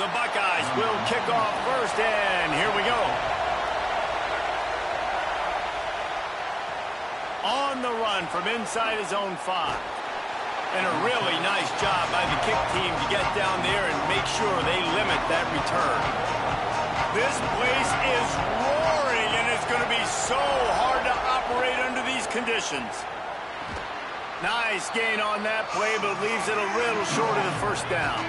The Buckeyes will kick off first, and here we go. On the run from inside his own 5. And a really nice job by the kick team to get down there and make sure they limit that return. This place is roaring, and it's going to be so hard to operate under these conditions. Nice gain on that play, but leaves it a little short of the first down.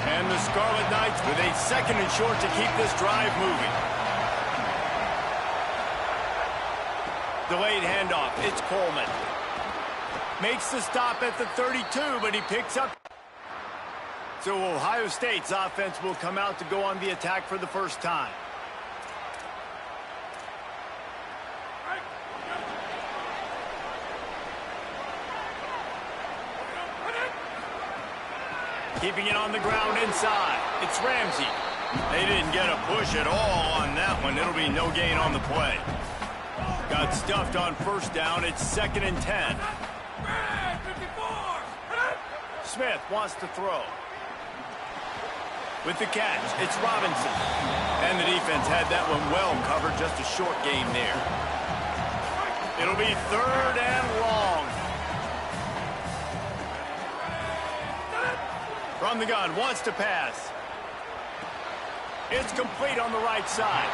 And the Scarlet Knights with a 2nd and short to keep this drive moving. Delayed handoff. It's Coleman. Makes the stop at the 32, but he picks up. So Ohio State's offense will come out to go on the attack for the first time. Keeping it on the ground inside. It's Ramsey. They didn't get a push at all on that one. It'll be no gain on the play. Got stuffed on first down. It's 2nd and 10. Smith wants to throw. With the catch, it's Robinson. And the defense had that one well covered. Just a short gain there. It'll be 3rd and long. From the gun, wants to pass. It's complete on the right side.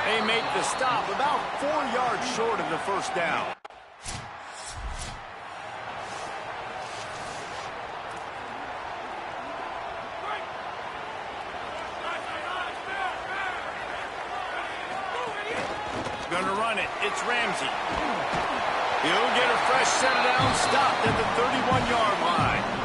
They make the stop about 4 yards short of the first down. Gonna run it. It's Ramsey. He'll get a fresh set down, stopped at the 31-yard line.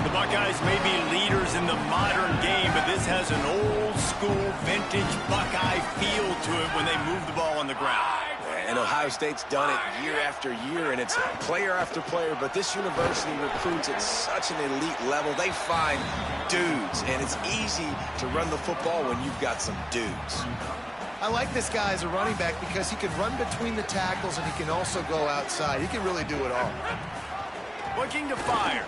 The Buckeyes may be leaders in the modern game, but this has an old-school, vintage Buckeye feel to it when they move the ball on the ground. And Ohio State's done it year after year, and it's player after player, but this university recruits at such an elite level. They find dudes, and it's easy to run the football when you've got some dudes. I like this guy as a running back because he can run between the tackles and he can also go outside. He can really do it all. Looking to fire.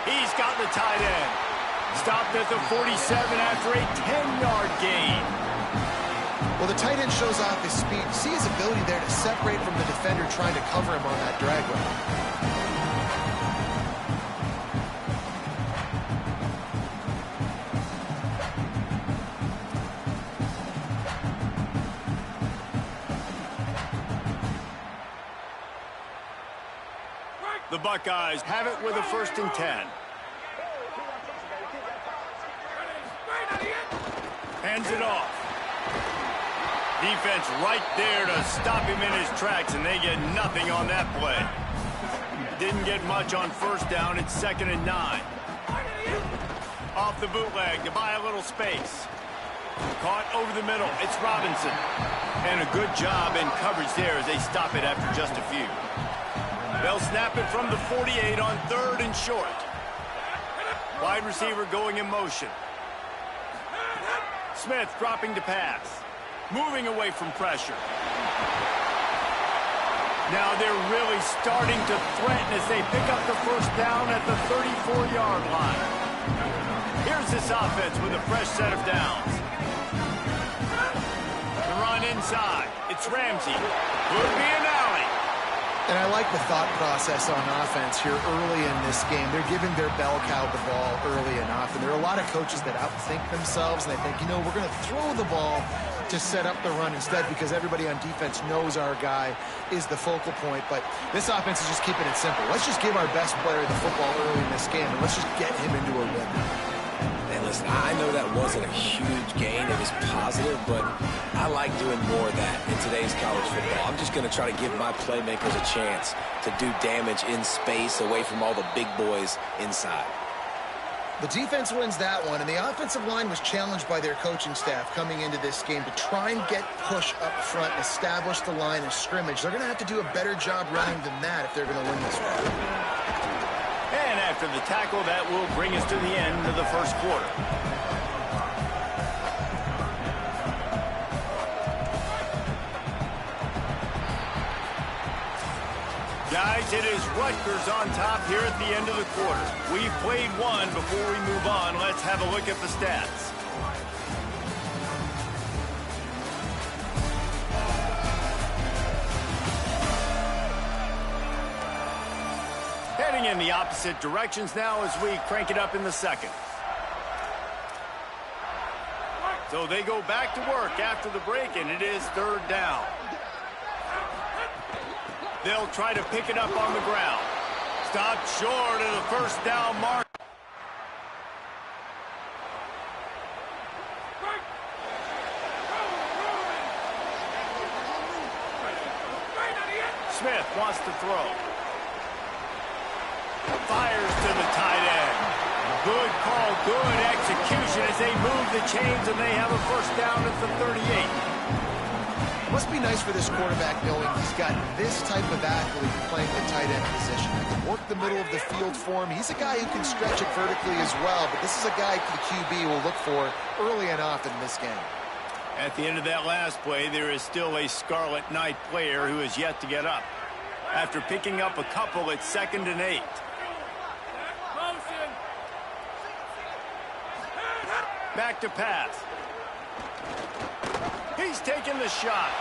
He's got the tight end. Stopped at the 47 after a 10-yard gain. Well, the tight end shows off his speed. See his ability there to separate from the defender trying to cover him on that drag route. The Buckeyes have it with a 1st and 10. Hands it off. Defense right there to stop him in his tracks, and they get nothing on that play. Didn't get much on first down. It's 2nd and 9. Off the bootleg to buy a little space. Caught over the middle. It's Robinson. And a good job in coverage there as they stop it after just a few. They'll snap it from the 48 on 3rd and short. Wide receiver going in motion. Smith dropping to pass. Moving away from pressure. Now they're really starting to threaten as they pick up the first down at the 34-yard line. Here's this offense with a fresh set of downs. The run inside. It's Ramsey. Could be an alley. And I like the thought process on offense here early in this game. They're giving their bell cow the ball early and often. There are a lot of coaches that outthink themselves, and they think, you know, we're going to throw the ball to set up the run instead because everybody on defense knows our guy is the focal point. But this offense is just keeping it simple. Let's just give our best player the football early in this game, and let's just get him into a rhythm. And listen, I know that wasn't a huge gain. It was positive, but I like doing more of that in today's college football. I'm just going to try to give my playmakers a chance to do damage in space away from all the big boys inside. The defense wins that one, and the offensive line was challenged by their coaching staff coming into this game to try and get push up front and establish the line of scrimmage. They're going to have to do a better job running than that if they're going to win this one. And after the tackle, that will bring us to the end of the first quarter. Guys, it is Rutgers on top here at the end of the quarter. We've played one. Before we move on, let's have a look at the stats. Heading in the opposite directions now as we crank it up in the second. So they go back to work after the break, and it is third down. They'll try to pick it up on the ground. Stopped short of the first down mark. Smith wants to throw. Fires to the tight end. Good call, good execution as they move the chains, and they have a first down at the 38. Must be nice for this quarterback knowing he's got this type of athlete playing the tight end position. He can work the middle of the field for him. He's a guy who can stretch it vertically as well, but this is a guy the QB will look for early and often in this game. At the end of that last play, there is still a Scarlet Knight player who is yet to get up. After picking up a couple at 2nd and 8. Back to pass. He's taking the shot.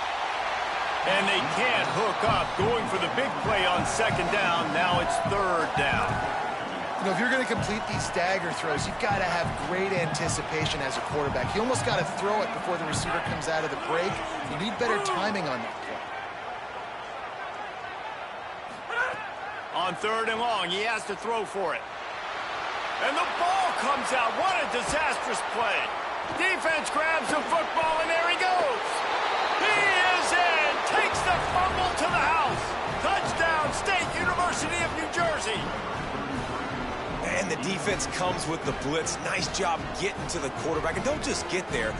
And they can't hook up. Going for the big play on 2nd down. Now it's 3rd down. You know, if you're going to complete these stagger throws, you've got to have great anticipation as a quarterback. You almost got to throw it before the receiver comes out of the break. You need better timing on that play. On 3rd and long, he has to throw for it. And the ball comes out. What a disastrous play. Defense grabs the football, and there he goes. He is in. Takes the fumble to the house. Touchdown, State University of New Jersey. And the defense comes with the blitz. Nice job getting to the quarterback. And don't just get there.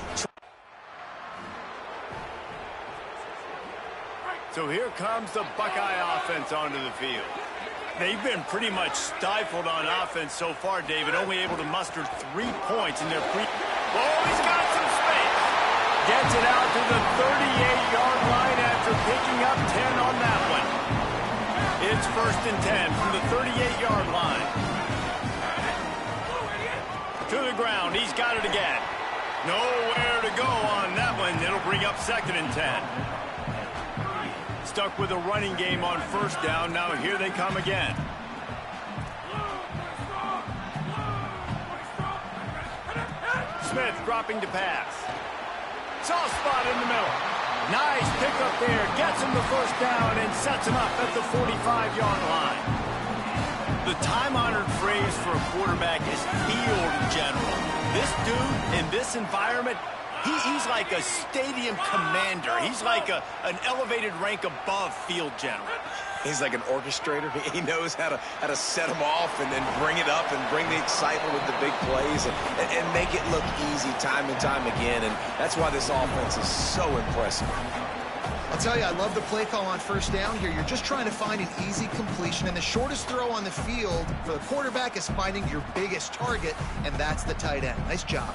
So here comes the Buckeye offense onto the field. They've been pretty much stifled on offense so far, David. Only able to muster 3 points in their Oh, he's got some space. Gets it out to the 38-yard line after picking up 10 on that one. It's 1st and 10 from the 38-yard line. To the ground. He's got it again. Nowhere to go on that one. It'll bring up 2nd and 10. Stuck with a running game on 1st down. Now here they come again. Smith dropping to pass. Soft spot in the middle. Nice pickup there. Gets him the first down and sets him up at the 45-yard line. The time-honored phrase for a quarterback is field general. This dude in this environment, he's like a stadium commander. He's like an elevated rank above field general. He's like an orchestrator. He knows how to set them off and then bring it up and bring the excitement with the big plays and make it look easy time and time again. And that's why this offense is so impressive. I'll tell you, I love the play call on 1st down here. You're just trying to find an easy completion, and the shortest throw on the field for the quarterback is finding your biggest target, and that's the tight end. Nice job.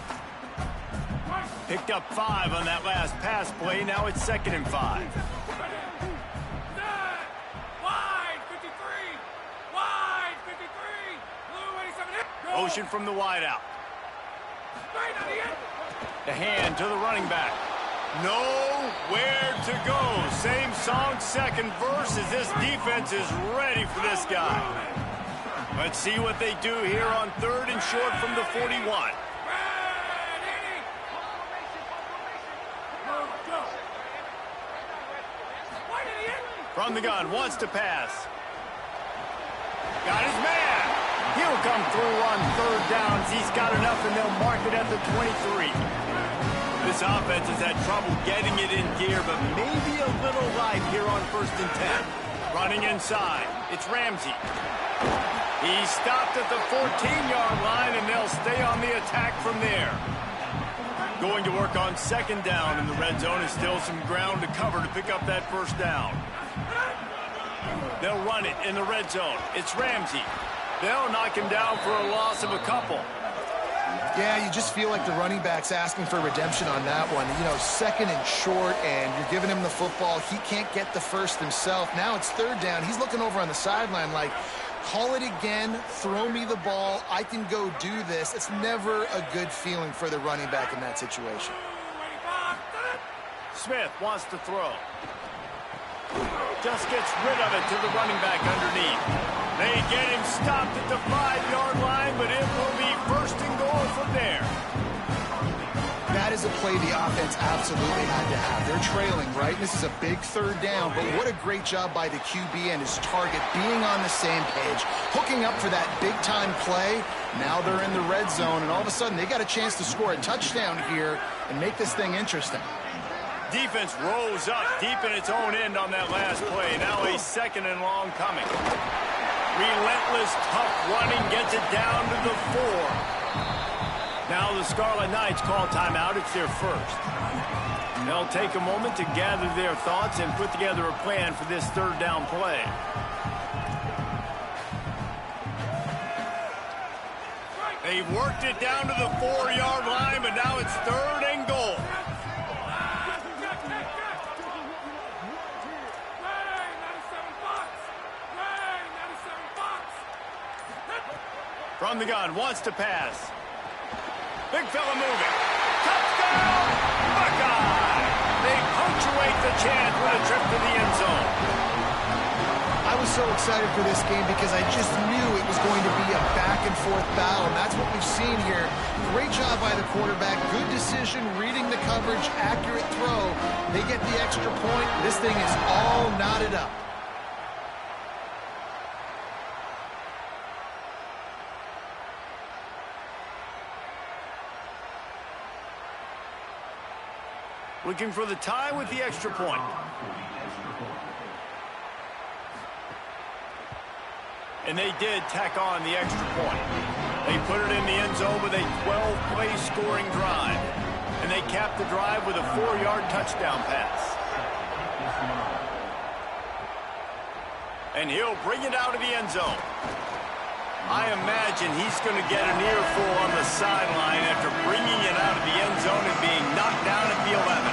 Picked up 5 on that last pass play. Now it's 2nd and 5. Motion from the wideout. The hand to the running back. Nowhere to go. Same song, 2nd verse, as this defense is ready for this guy. Let's see what they do here on 3rd and short from the 41. From the gun, wants to pass. Got his man. He'll come through on 3rd downs. He's got enough, and they'll mark it at the 23. This offense has had trouble getting it in gear, but maybe a little life here on 1st and 10. Running inside, it's Ramsey. He's stopped at the 14-yard line, and they'll stay on the attack from there. Going to work on 2nd down in the red zone, and still some ground to cover to pick up that 1st down. They'll run it in the red zone. It's Ramsey. They'll knock him down for a loss of a couple. Yeah, you just feel like the running back's asking for redemption on that one. You know, second and short, and you're giving him the football. He can't get the first himself. Now it's third down. He's looking over on the sideline like, call it again, throw me the ball, I can go do this. It's never a good feeling for the running back in that situation. Smith wants to throw. Just gets rid of it to the running back underneath. They get him stopped at the 5-yard line, but it will be first and goal from there. That is a play the offense absolutely had to have. They're trailing, right? This is a big third down, but what a great job by the QB and his target being on the same page, hooking up for that big-time play. Now they're in the red zone, and all of a sudden they got a chance to score a touchdown here and make this thing interesting. Defense rolls up deep in its own end on that last play. Now a second and long coming. Relentless, tough running gets it down to the 4. Now the Scarlet Knights call timeout. It's their first. They'll take a moment to gather their thoughts and put together a plan for this third down play. They've worked it down to the 4-yard line, but now it's third and goal. From the gun, wants to pass. Big fella moving. Touchdown, Buckeye! They punctuate the chant with a trip to the end zone. I was so excited for this game because I just knew it was going to be a back-and-forth battle, and that's what we've seen here. Great job by the quarterback. Good decision, reading the coverage, accurate throw. They get the extra point. This thing is all knotted up. Looking for the tie with the extra point. And they did tack on the extra point. They put it in the end zone with a 12-play scoring drive. And they capped the drive with a 4-yard touchdown pass. And he'll bring it out of the end zone. I imagine he's going to get an earful on the sideline after bringing it out of the end zone and being knocked down at the 11.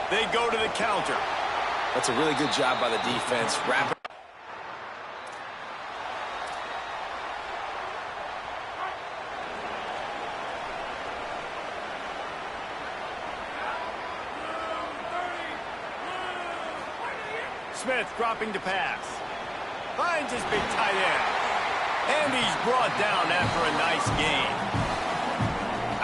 They go to the counter. That's a really good job by the defense. Rapid. Smith dropping to pass. Finds his big tight end. And he's brought down after a nice gain.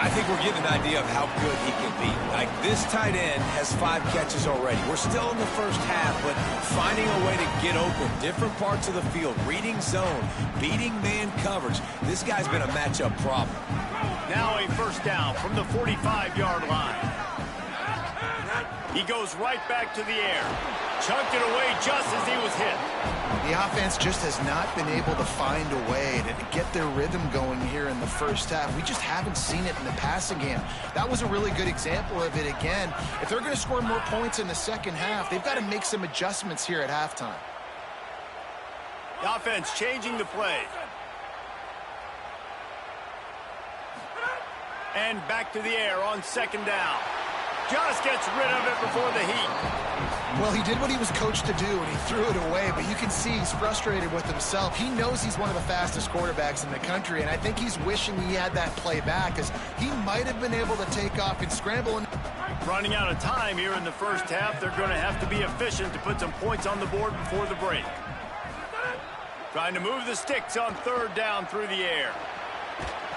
I think we're getting an idea of how good he can be. Like, this tight end has 5 catches already. We're still in the first half, but finding a way to get open, different parts of the field, reading zone, beating man coverage. This guy's been a matchup problem. Now a first down from the 45-yard line. He goes right back to the air. Chunked it away just as he was hit. The offense just has not been able to find a way to get their rhythm going here in the first half. We just haven't seen it in the passing game. That was a really good example of it again. If they're going to score more points in the second half, they've got to make some adjustments here at halftime. The offense changing the play. And back to the air on second down. Just gets rid of it before the heat. Well, he did what he was coached to do, and he threw it away, but you can see he's frustrated with himself. He knows he's one of the fastest quarterbacks in the country, and I think he's wishing he had that play back, because he might have been able to take off and scramble. Running out of time here in the first half, they're going to have to be efficient to put some points on the board before the break. Trying to move the sticks on third down through the air.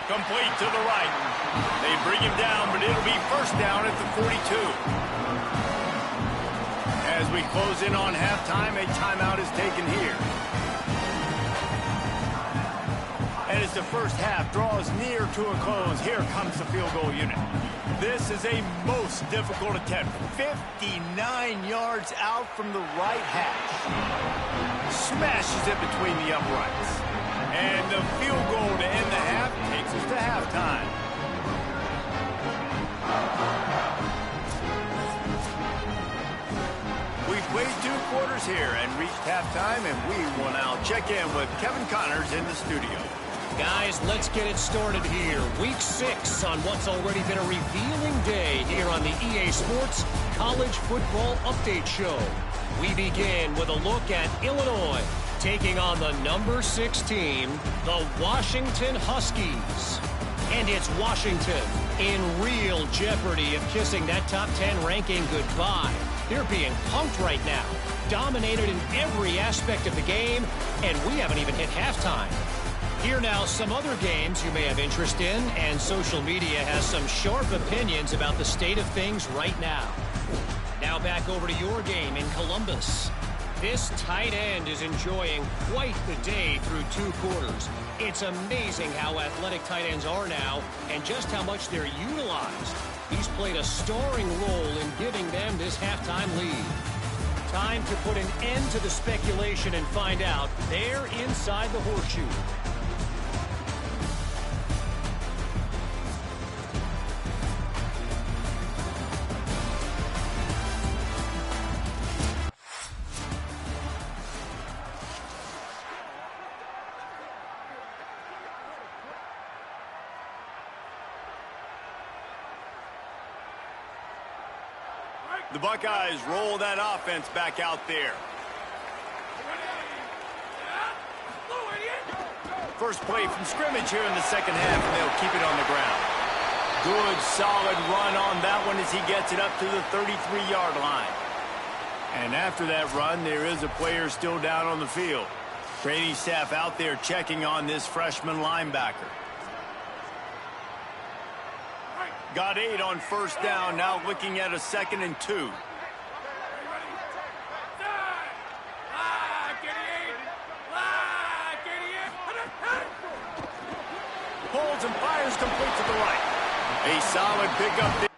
Complete to the right. They bring him down, but it'll be first down at the 42. As we close in on halftime, a timeout is taken here. And as the first half draws near to a close, here comes the field goal unit. This is a most difficult attempt. 59 yards out from the right hash. Smashes it between the uprights. And the field goal to end the half takes us to halftime. We played 2 quarters here and reached halftime, and we will now check in with Kevin Connors in the studio. Guys, let's get it started here. Week 6 on what's already been a revealing day here on the EA Sports College Football Update Show. We begin with a look at Illinois taking on the number 6 team, the Washington Huskies. And it's Washington in real jeopardy of kissing that top 10 ranking goodbye. They're being punked right now, dominated in every aspect of the game, and we haven't even hit halftime. Here now, some other games you may have interest in, and social media has some sharp opinions about the state of things right now. Now back over to your game in Columbus. This tight end is enjoying quite the day through 2 quarters. It's amazing how athletic tight ends are now and just how much they're utilized. He's played a starring role in giving them this halftime lead. Time to put an end to the speculation and find out. They're inside the horseshoe. The Buckeyes roll that offense back out there. First play from scrimmage here in the second half, and they'll keep it on the ground. Good, solid run on that one as he gets it up to the 33-yard line. And after that run, there is a player still down on the field. Training staff out there checking on this freshman linebacker. Got 8 on first down, now looking at a 2nd and 2. Holds and fires complete to the right. A solid pickup there.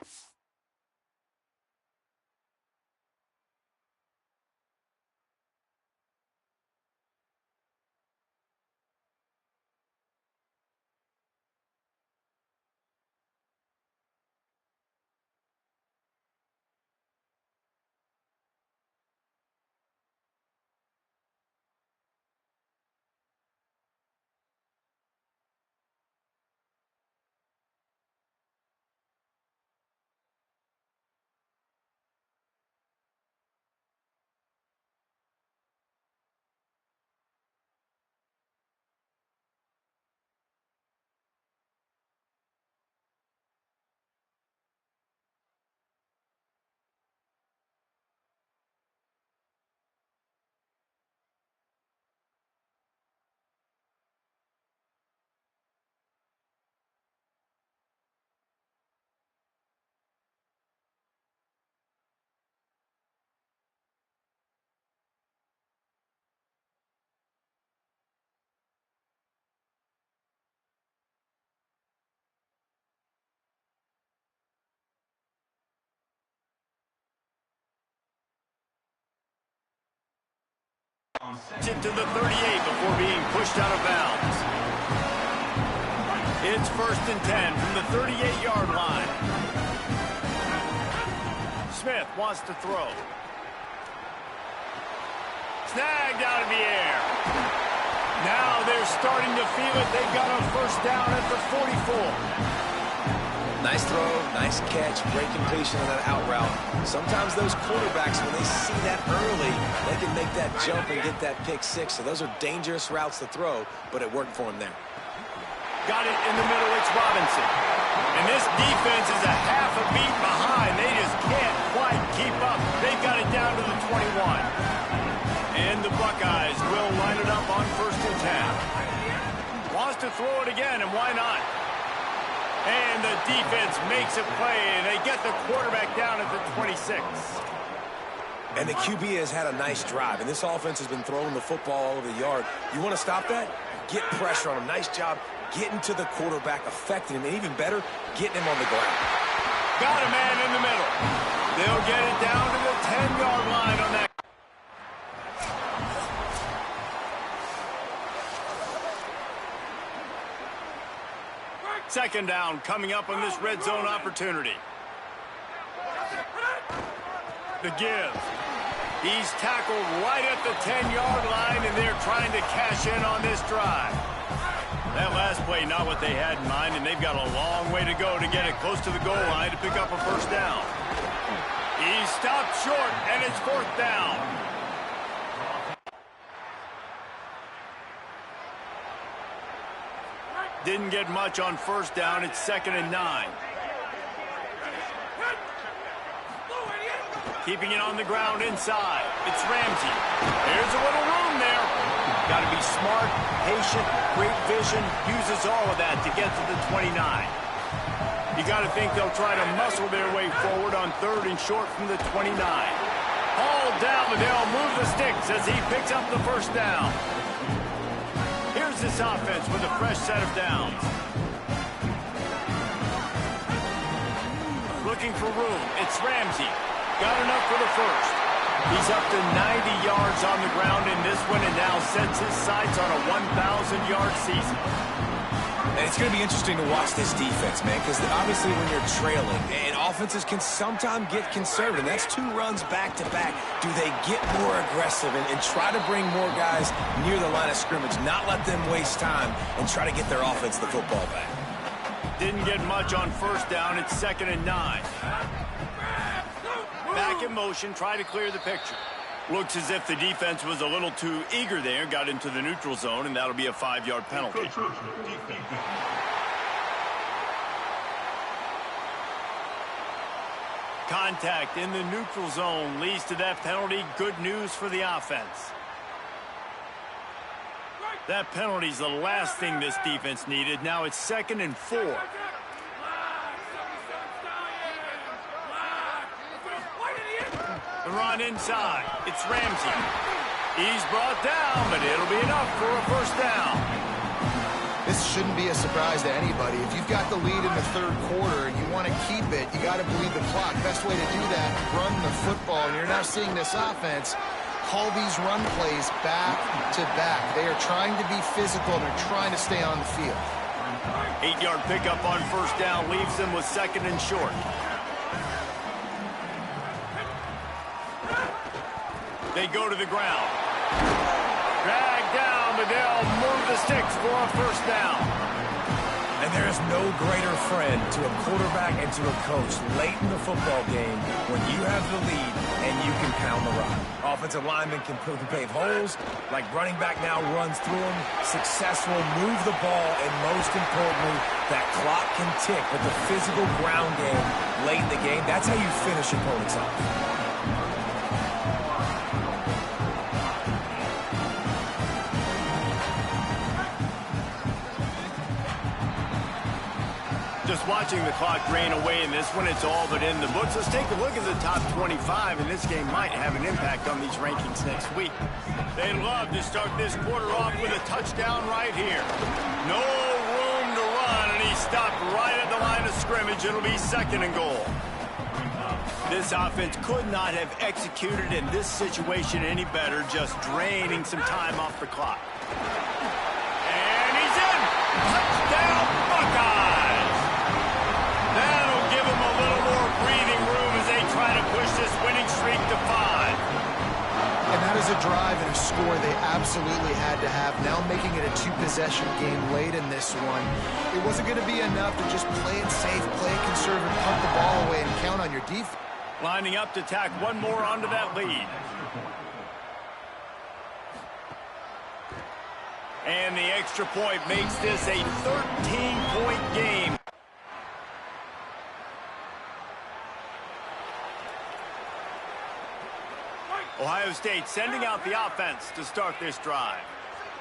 It to the 38 before being pushed out of bounds. It's 1st and 10 from the 38-yard line. Smith wants to throw. Snagged out of the air. Now they're starting to feel it. They've got a first down at the 44. Nice throw, nice catch, great completion on that out route. Sometimes those quarterbacks, when they see that early, they can make that jump and get that pick 6. So those are dangerous routes to throw, but it worked for him there. Got it in the middle, it's Robinson. And this defense is a half a beat behind. They just can't quite keep up. They've got it down to the 21. And the Buckeyes will line it up on 1st and 10. Wants to throw it again, and why not? And the defense makes a play, and they get the quarterback down at the 26. And the QB has had a nice drive, and this offense has been throwing the football all over the yard. You want to stop that? Get pressure on him. Nice job getting to the quarterback, affecting him, and even better, getting him on the ground. Got a man in the middle. They'll get it down to the 10-yard line on that. Second down coming up on this red zone opportunity. The give. He's tackled right at the 10-yard line, and they're trying to cash in on this drive. That last play, not what they had in mind, and they've got a long way to go to get it close to the goal line to pick up a first down. He stopped short, and it's fourth down. Didn't get much on first down. It's 2nd and 9. Keeping it on the ground inside. It's Ramsey. There's a little room there. Got to be smart, patient, great vision. Uses all of that to get to the 29. You got to think they'll try to muscle their way forward on 3rd and short from the 29. Hauled down, but they'll move the sticks as he picks up the first down. Here's this offense with a fresh set of downs. Looking for room. It's Ramsey. Got enough for the first. He's up to 90 yards on the ground in this one and now sets his sights on a 1,000-yard season. And it's going to be interesting to watch this defense, man, because obviously when you're trailing, and offenses can sometimes get conservative. That's 2 runs back-to-back. Do they get more aggressive and try to bring more guys near the line of scrimmage, not let them waste time, and try to get their offense the football back? Didn't get much on first down. It's 2nd and 9. Back in motion, try to clear the picture. Looks as if the defense was a little too eager there, got into the neutral zone, and that'll be a 5-yard penalty. Contact in the neutral zone leads to that penalty. Good news for the offense. That penalty's the last thing this defense needed. Now it's 2nd and 4. The run inside. It's Ramsey. He's brought down, but it'll be enough for a first down. This shouldn't be a surprise to anybody. If you've got the lead in the 3rd quarter and you want to keep it, you got to bleed the clock. Best way to do that, run the football. And you're now seeing this offense call these run plays back to back. They are trying to be physical, and they're trying to stay on the field. 8-yard pickup on first down leaves them with 2nd and short. They go to the ground. Drag down, but they'll move the sticks for a first down. And there is no greater friend to a quarterback and to a coach late in the football game when you have the lead and you can pound the rock. Offensive linemen can pave holes, like running back now runs through them. Successful, move the ball, and most importantly, that clock can tick. But the physical ground game late in the game, that's how you finish opponents off. Just watching the clock drain away in this one, it's all but in the books. Let's take a look at the top 25, and this game might have an impact on these rankings next week. They'd love to start this quarter off with a touchdown right here. No room to run, and he stopped right at the line of scrimmage. It'll be 2nd and goal. This offense could not have executed in this situation any better, just draining some time off the clock. And he's in! Touchdown, Buckeyes! That'll give them a little more breathing room as they try to push this winning streak to 5. And that is a drive and a score they absolutely had to have. Now making it a 2-possession game late in this one. It wasn't going to be enough to just play it safe, play it conservative, punt the ball away, and count on your defense. Lining up to tack one more onto that lead. And the extra point makes this a 13-point game. Ohio State sending out the offense to start this drive.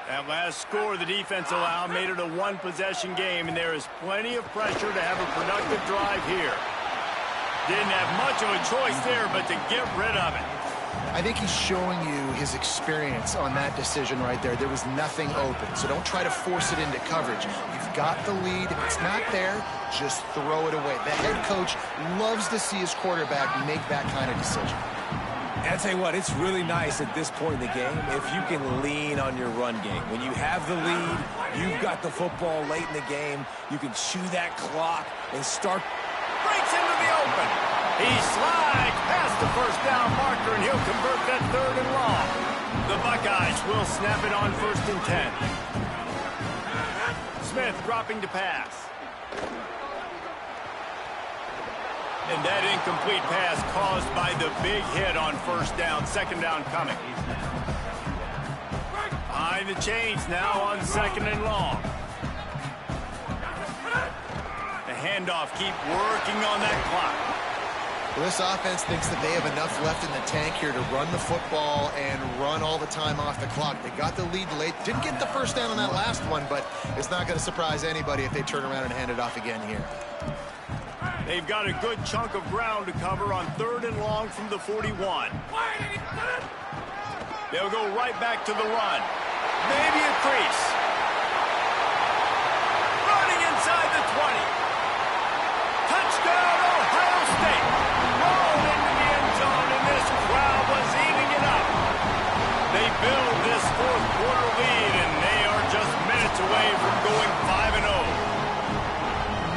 That last score the defense allowed made it a 1-possession game, and there is plenty of pressure to have a productive drive here. Didn't have much of a choice there, but to get rid of it. I think he's showing you his experience on that decision right there. There was nothing open, so don't try to force it into coverage. You've got the lead. If it's not there, just throw it away. The head coach loves to see his quarterback make that kind of decision. And I'll tell you what, it's really nice at this point in the game if you can lean on your run game. When you have the lead, you've got the football late in the game, you can chew that clock and start. Breaks into the open. He slides past the first down marker and he'll convert that 3rd and long. The Buckeyes will snap it on 1st and 10. Smith dropping to pass. And that incomplete pass caused by the big hit on 1st down. 2nd down coming. Behind the chains now on 2nd and long. The handoff, keep working on that clock. Well, this offense thinks that they have enough left in the tank here to run the football and run all the time off the clock. They got the lead late. Didn't get the 1st down on that last one, but it's not going to surprise anybody if they turn around and hand it off again here. They've got a good chunk of ground to cover on 3rd and long from the 41. They'll go right back to the run. Maybe a crease. Running inside the 20. Touchdown, Ohio State. Rolled into the end zone, and this crowd was eating it up. They build this 4th quarter lead, and they are just minutes away from going 5-0.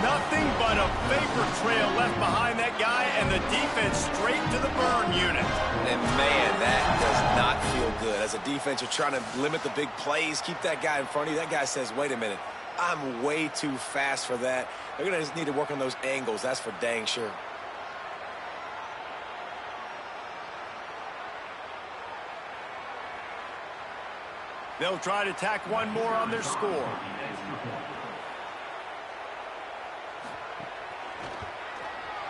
Nothing but a vapor trail left behind that guy, and the defense straight to the burn unit. And, man, that does not feel good. As a defense, you're trying to limit the big plays, keep that guy in front of you. That guy says, wait a minute, I'm way too fast for that. They're going to just need to work on those angles. That's for dang sure. They'll try to tack one more on their score.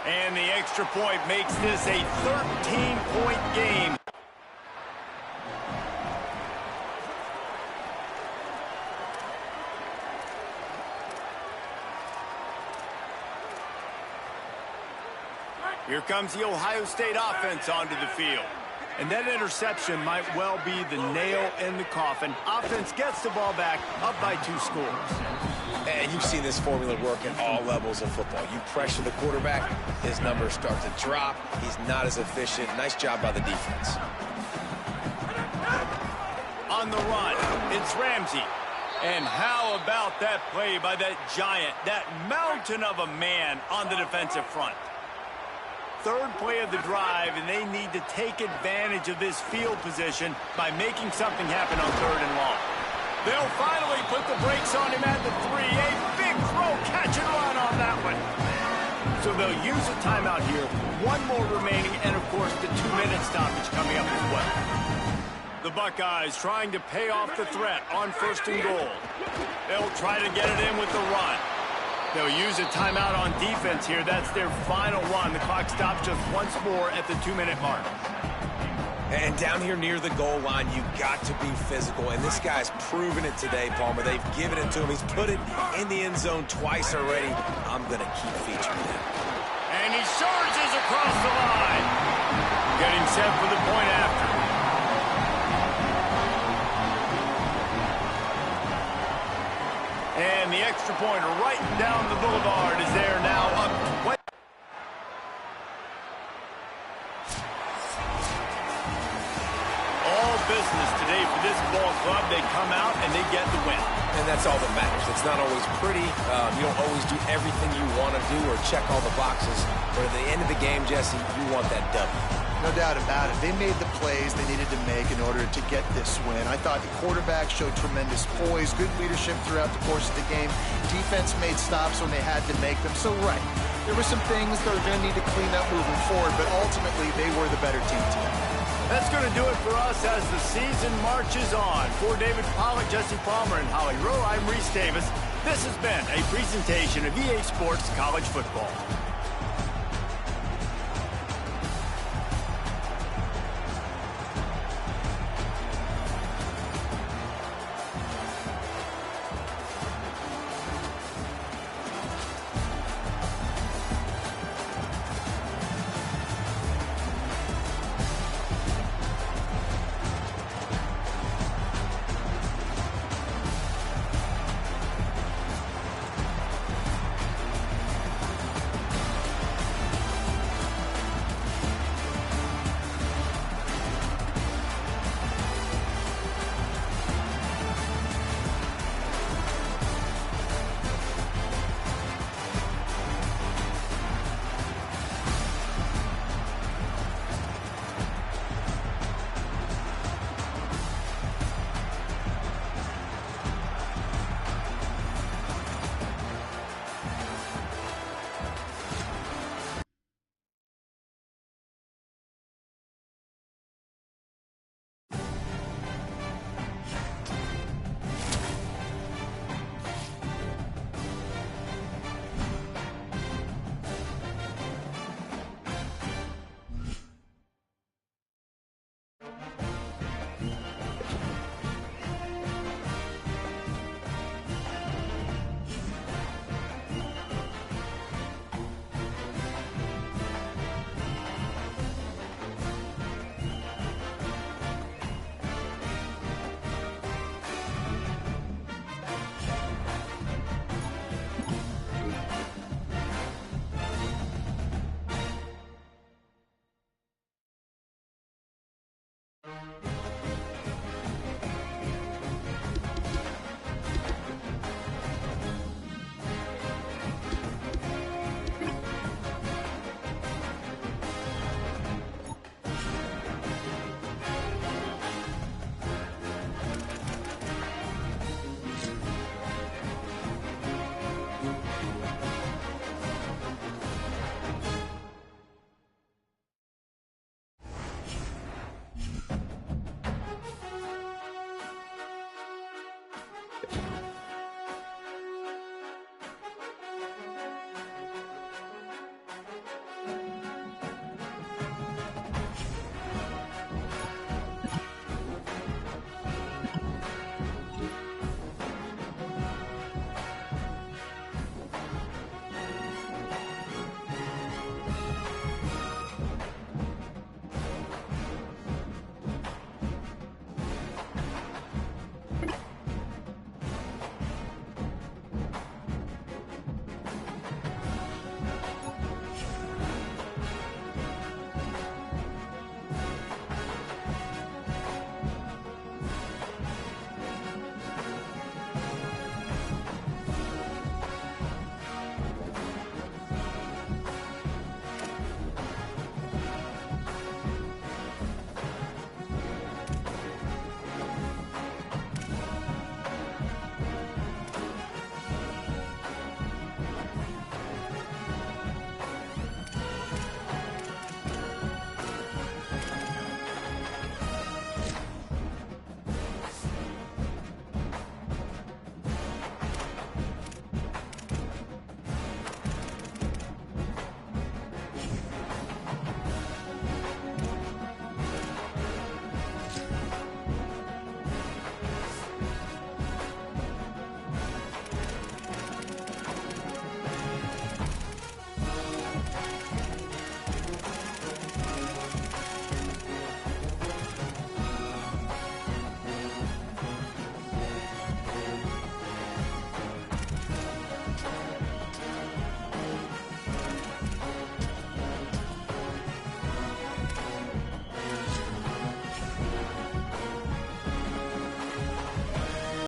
And the extra point makes this a 13-point game. Here comes the Ohio State offense onto the field. And that interception might well be the nail in the coffin. Offense gets the ball back, up by 2 scores. And you've seen this formula work at all levels of football. You pressure the quarterback, his numbers start to drop. He's not as efficient. Nice job by the defense. On the run, it's Ramsey. And how about that play by that giant, that mountain of a man on the defensive front? 3rd play of the drive, and they need to take advantage of this field position by making something happen on 3rd and long. They'll finally put the brakes on him at the 3. A big throw, catch and run on that one. So they'll use a timeout here. 1 more remaining, and of course the 2-minute stoppage coming up as well. The Buckeyes trying to pay off the threat on 1st and goal. They'll try to get it in with the run. They'll use a timeout on defense here. That's their final one. The clock stops just once more at the 2-minute mark. And down here near the goal line, you got to be physical. And this guy's proven it today, Palmer. They've given it to him. He's put it in the end zone twice already. I'm going to keep featuring him. And he surges across the line. Getting set for the point after. And the extra point right down the boulevard is there now up 20. All business today for this ball club. They come out and they get the win. And that's all that matters. It's not always pretty. You don't always do everything you want to do or check all the boxes. But at the end of the game, Jesse, you want that W. No doubt about it. They made the plays they needed to make in order to get this win. I thought the quarterback showed tremendous poise, good leadership throughout the course of the game. Defense made stops when they had to make them. So, right, there were some things they're going to need to clean up moving forward, but ultimately they were the better team today. That's going to do it for us as the season marches on. For David Pollack, Jesse Palmer, and Holly Rowe, I'm Reese Davis. This has been a presentation of EA Sports College Football.